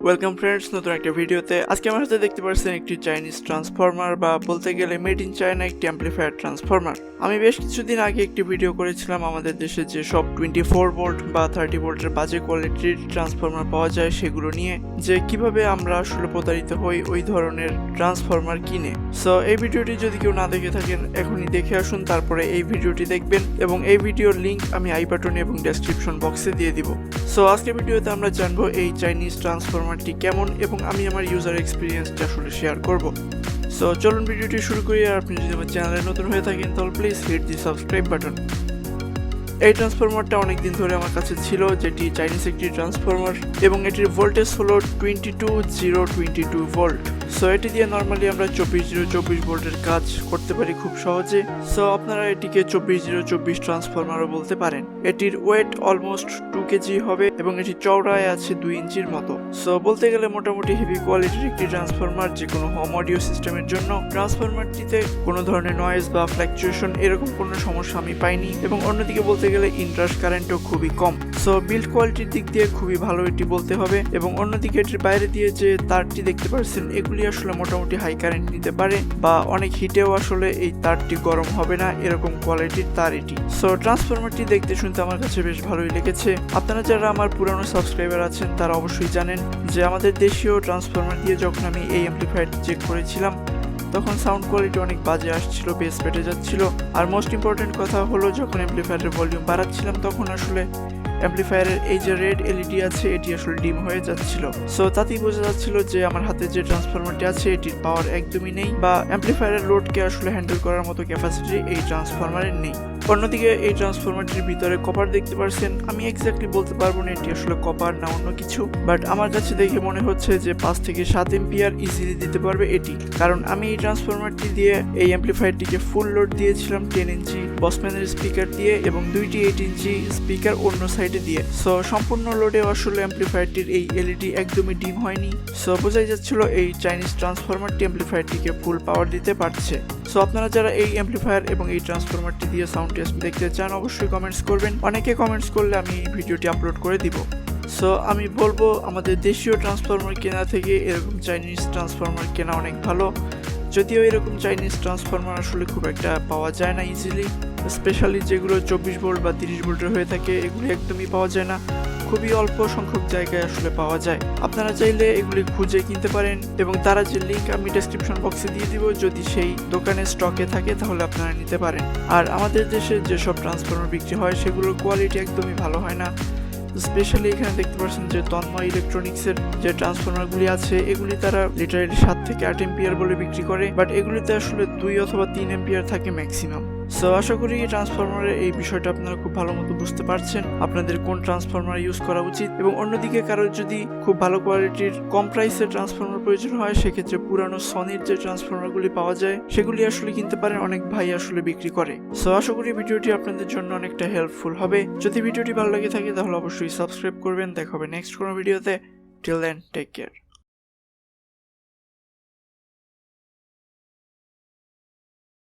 Welcome friends, নতুন একটা ভিডিওতে। আজকে আমার হাতে দেখতে পাচ্ছেন একটি চাইনিজ ট্রান্সফরমার বা বলতে গেলে মেড ইন চায়না একটি অ্যাম্পলিফায়ার ট্রান্সফরমার। আমি বেশ কিছুদিন আগে একটি ভিডিও করেছিলাম আমাদের দেশে যে সব 24 ভোল্ট বা 30 ভোল্টের বাজে কোয়ালিটির ট্রান্সফরমার পাওয়া যায় সেগুলো নিয়ে, যে কিভাবে আমরা আসলে প্রতারিত হই ওই ধরনের ট্রান্সফরমার কিনে। সো এই ভিডিওটি যদি কেউ না দেখে থাকেন এখনই দেখে আসুন, তারপরে এই ভিডিওটি দেখবেন এবং এই ভিডিওর লিংক আমি আই বাটনে এবং ডেসক্রিপশন বক্সে দিয়ে দিব। সো আজকের ভিডিওতে আমরা জানবো এই চাইনিজ ট্রান্সফরমারটি কেমন এবং আমি আমার ইউজার এক্সপিরিয়েন্সটা আসলে শেয়ার করব। সো চলুন ভিডিওটি শুরু করি। আর আপনি যদি আমার চ্যানেলে নতুন হয়ে থাকেন তাহলে please hit the subscribe button. এই ট্রান্সফরমারটা অনেকদিন ধরে আমার কাছে ছিল, যেটি চাইনিজ একটি ট্রান্সফরমার এবং এটির ভোল্টেজ হলো 22 ভোল্ট। সো এটি দিয়ে নর্মালি আমরা 24 ভোল্টের কাজ করতে পারি খুব সহজে। সো আপনারা এটিকে 24 ট্রান্সফরমারও বলতে পারেন। এটির ওয়েট অলমোস্ট 2 কেজি হবে এবং এটি চওড়ায় আছে 2 ইঞ্চির মতো। সো বলতে গেলে মোটামুটি হেভি কোয়ালিটির একটি ট্রান্সফরমার, যে কোনো হোম অডিও সিস্টেমের জন্য। ট্রান্সফরমারটিতে কোনো ধরনের নয়েজ বা ফ্ল্যাকচুয়েশন এরকম কোনো সমস্যা আমি পাইনি এবং অন্যদিকে বলতে গেলে ইনরাশ কারেন্টও খুবই কম। সো বিল্ড কোয়ালিটির দিক দিয়ে খুবই ভালো এটি বলতে হবে। এবং অন্যদিকে এটির বাইরে দিয়ে যে তারটি দেখতে পাচ্ছেন এগুলি আসলে মোটামুটি হাই কারেন্ট নিতে পারে বা অনেক হিটেও আসলে এই তারটি গরম হবে না, এরকম কোয়ালিটির তার এটি। সো ট্রান্সফরমারটি দেখতে শুনতে আমার কাছে বেশ ভালোই লেগেছে। আপনারা যারা আমার পুরানো সাবস্ক্রাইবার আছেন তারা অবশ্যই জানেন যে আমাদের দেশীয় ট্রান্সফরমার দিয়ে যখন আমি এই অ্যাম্পলিফায়ারটি চেক করেছিলাম তখন সাউন্ড কোয়ালিটি অনেক বাজে আসছিল, বেস পেটে যাচ্ছিল। আর মোস্ট ইম্পর্টেন্ট কথা হলো, যখন অ্যাম্পলিফায়ারের ভলিউম বাড়াচ্ছিলাম তখন আসলে অ্যাম্পলিফায়ারের এই যে রেড এলইডি আছে এটি আসলে ডিম হয়ে যাচ্ছিল। সো তাতেই বোঝা যাচ্ছিল যে আমার হাতে যে ট্রান্সফরমারটি আছে এটির পাওয়ার একদমই নেই বা অ্যাম্পলিফায়ারের লোডকে আসলে হ্যান্ডেল করার মতো ক্যাপাসিটি এই ট্রান্সফরমারের নেই। অন্যদিকে এই ট্রান্সফরমারটির ভিতরে কপার দেখতে পাচ্ছেন। আমি এক্স্যাক্টলি বলতে পারবো না এটি আসলে কপার না অন্য কিছু, বাট আমার কাছে দেখে মনে হচ্ছে যে 5 থেকে 7 এম্পিয়ার ইজিলি দিতে পারবে এটি। কারণ আমি এই ট্রান্সফরমারটি দিয়ে এই অ্যাম্পলিফায়ারটিকে ফুল লোড দিয়েছিলাম 10 ইঞ্চি বসম্যানের স্পিকার দিয়ে এবং 2টি 8 ইঞ্চি স্পিকার অন্য সাইডে দিয়ে। সো সম্পূর্ণ লোডে আসলে অ্যাম্পলিফায়ারটির এই এলইডি একদমই ডিম হয়নি। সো বোঝাই যাচ্ছিল এই চাইনিজ ট্রান্সফরমারটি অ্যাম্পলিফায়ারটিকে ফুল পাওয়ার দিতে পারছে। সো আপনারা যারা এই অ্যাম্পলিফায়ার এবং এই ট্রান্সফরমারটি দিয়ে সাউন্ড টেস্ট দেখতে চান অবশ্যই কমেন্টস করবেন। অনেকে কমেন্টস করলে আমি ভিডিওটি আপলোড করে দিব। সো আমি বলবো আমাদের দেশীয় ট্রান্সফরমার কেনা থেকে এরকম চাইনিজ ট্রান্সফরমার কেনা অনেক ভালো। যদিও এরকম চাইনিজ ট্রান্সফরমার আসলে খুব একটা পাওয়া যায় না ইজিলি, স্পেশালি যেগুলো 24 ভোল্ট বা 30 ভোল্টের হয়ে থাকে এগুলি একদমই পাওয়া যায় না। খুবই অল্প সংখ্যক জায়গায় আসলে পাওয়া যায়। আপনারা চাইলে এগুলি খুঁজে কিনতে পারেন এবং তারা যে লিঙ্ক আমি ডেসক্রিপশন বক্সে দিয়ে দিব, যদি সেই দোকানে স্টকে থাকে তাহলে আপনারা নিতে পারেন। আর আমাদের দেশে যেসব ট্রান্সফরমার বিক্রি হয় সেগুলোর কোয়ালিটি একদমই ভালো হয় না। স্পেশালি এখানে দেখতে পাচ্ছেন যে তন্ময় ইলেকট্রনিক্সের যে ট্রান্সফরমারগুলি আছে এগুলি তারা লিটারালি 7 থেকে 8 এম্পিয়ার বলে বিক্রি করে, বাট এগুলিতে আসলে 2 অথবা 3 এম্পিয়ার থাকে ম্যাক্সিমাম। সো আশা করি এই ট্রান্সফরমারের এই বিষয়টা আপনারা খুব ভালো মতো বুঝতে পারছেন, আপনাদের কোন ট্রান্সফরমার ইউজ করা উচিত। এবং অন্যদিকে কারোর যদি খুব ভালো কোয়ালিটির কম প্রাইসের ট্রান্সফরমার প্রয়োজন হয় সেক্ষেত্রে পুরানো সনির যে ট্রান্সফরমারগুলি পাওয়া যায় সেগুলি আসলে কিনতে পারেন, অনেক ভাই আসলে বিক্রি করে। সো আশা করি ভিডিওটি আপনাদের জন্য অনেকটা হেল্পফুল হবে। যদি ভিডিওটি ভালো লাগে থাকে তাহলে অবশ্যই সাবস্ক্রাইব করবেন। দেখা হবে নেক্সট কোনো ভিডিওতে। Till then take care.